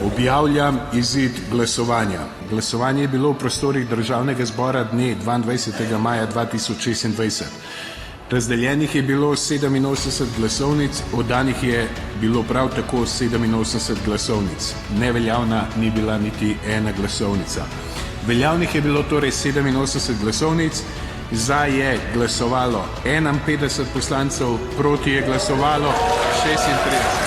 Objavljam izid glasovanja. Glasovanje je bilo v prostorih Državnega zbora dne 22. maja 2026. Razdeljenih je bilo 87 glasovnic, oddanih je bilo prav tako 87 glasovnic. Neveljavna ni bila niti ena glasovnica. Veljavnih je bilo torej 87 glasovnic, za je glasovalo 51 poslancev, proti je glasovalo 36.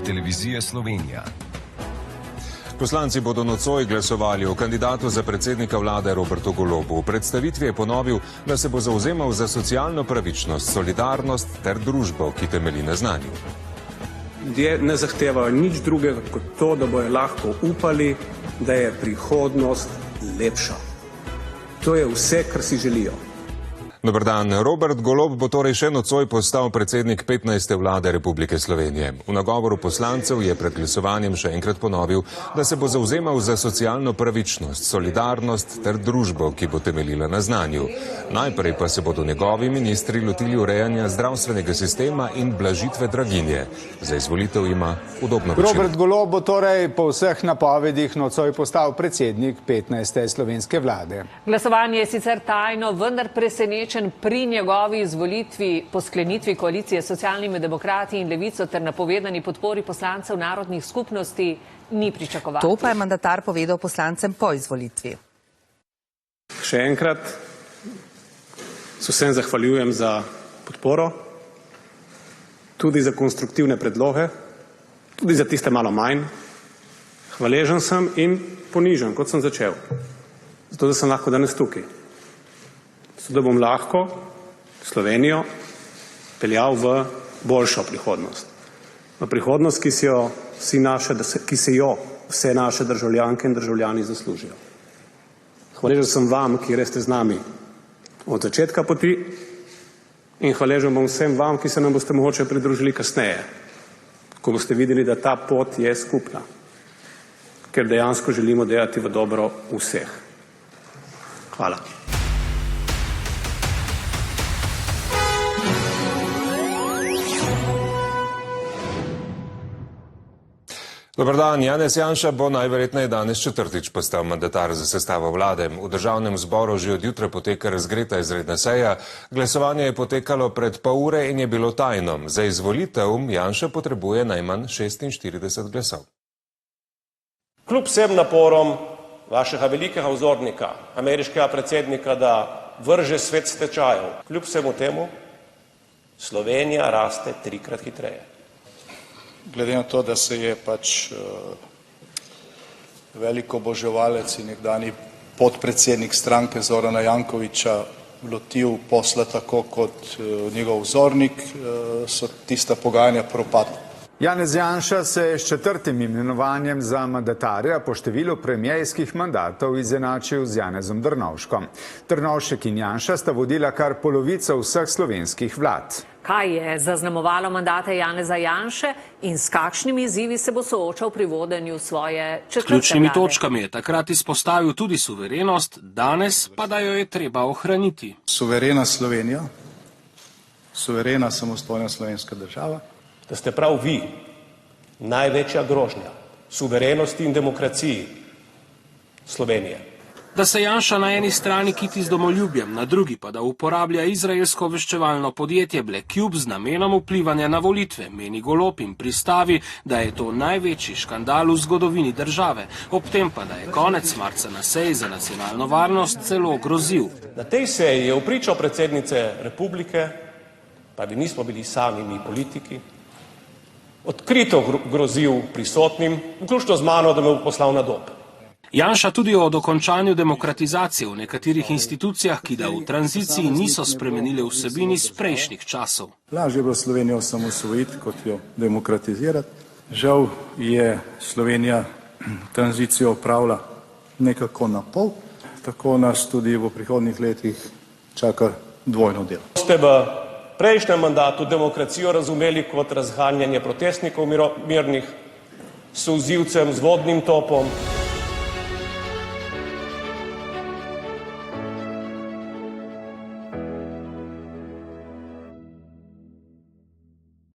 Televizije Slovenija. Poslanci bodo nocoj glasovali o kandidatu za predsednika vlade Robertu Golobu. V predstavitvi je ponovil, da se bo zavzemal za socialno pravičnost, solidarnost ter družbo, ki temelji na znanju. Ljudje ne zahtevajo nič drugega kot to, da bojo lahko upali, da je prihodnost lepša. To je vse, kar si želijo. Dober dan. Robert Golob bo torej še nocoj postal predsednik 15. vlade Republike Slovenije. V nagovoru poslancev je pred glasovanjem še enkrat ponovil, da se bo zavzemal za socialno pravičnost, solidarnost ter družbo, ki bo temeljila na znanju. Najprej pa se bodo njegovi ministri lotili urejanja zdravstvenega sistema in blažitve draginje. Za izvolitev ima udobno večino. Robert Golob bo torej po vseh napovedih nocoj postal predsednik 15. slovenske vlade. Glasovanje je sicer tajno, vendar presenečen pri njegovi izvolitvi po sklenitvi koalicije s Socialnimi demokrati in Levico ter napovedani podpori poslancev narodnih skupnosti ni pričakovati. To pa je mandatar povedal poslancem po izvolitvi. Še enkrat se vsem zahvaljujem za podporo, tudi za konstruktivne predloge, tudi za tiste malo manj. Hvaležen sem in ponižen, kot sem začel, zato da sem lahko danes tukaj. Da bom lahko Slovenijo peljal v boljšo prihodnost. V prihodnost, ki se jo vse naše državljanke in državljani zaslužijo. Hvaležen sem vam, ki ste z nami od začetka poti, in hvaležen bom vsem vam, ki se nam boste mogoče pridružili kasneje, ko boste videli, da ta pot je skupna, ker dejansko želimo delati v dobro vseh. Hvala. Dobar dan. Janez Janša bo najverjetneje danes četrtič postal mandatar za sestavo vlade. V državnem zboru že od jutra poteka razgreta izredna seja. Glasovanje je potekalo pred pol ure in je bilo tajno. Za izvolitev Janša potrebuje najmanj 46 glasov. Kljub vsem naporom vašega velikega vzornika, ameriškega predsednika, da vrže svet stečajev, kljub vsemu temu Slovenija raste trikrat hitreje. Glede na to, da se je velik oboževalec in nekdanji podpredsednik stranke Zorana Jankovića lotil posla tako kot njegov vzornik, so tista pogajanja propadla. Janez Janša se je s četrtim imenovanjem za mandatarja po številu premierskih mandatov izenačil z Janezom Drnovškom. Drnovšek in Janša sta vodila kar polovico vseh slovenskih vlad. Kaj je zaznamovalo mandate Janeza Janše in s kakšnimi izzivi se bo soočal pri vodenju svoje četrte vlade? Ključnimi točkami je takrat izpostavil tudi suverenost, danes pa da jo je treba ohraniti. Suverena Slovenija, suverena samostojna slovenska država. Da ste prav vi največja grožnja suverenosti in demokraciji Slovenije. Da se Janša na eni strani kiti z domoljubjem, na drugi pa da uporablja izraelsko obveščevalno podjetje Black Cube z namenom vplivanja na volitve, meni Golob in pristavi, da je to največji škandal v zgodovini države. Ob tem pa, da je konec marca na seji za nacionalno varnost celo grozil. Na tej seji je vpričal predsednice republike, pa bi nismo bili sami mi politiki, odkrito grozil prisotnim, vključno z mano, da me bo poslal na Dob. Janša tudi o dokončanju demokratizacije v nekaterih institucijah, ki da v tranziciji niso spremenile vsebin iz prejšnjih časov. Lažje bo Slovenijo osamosvojiti, kot jo demokratizirati. Žal je Slovenija tranzicijo opravila nekako na pol, tako nas tudi v prihodnjih letih čaka dvojno delo. Ste v prejšnjem mandatu demokracijo razumeli kot razganjanje protestnikov mirnih, solzivcem z vodnim topom,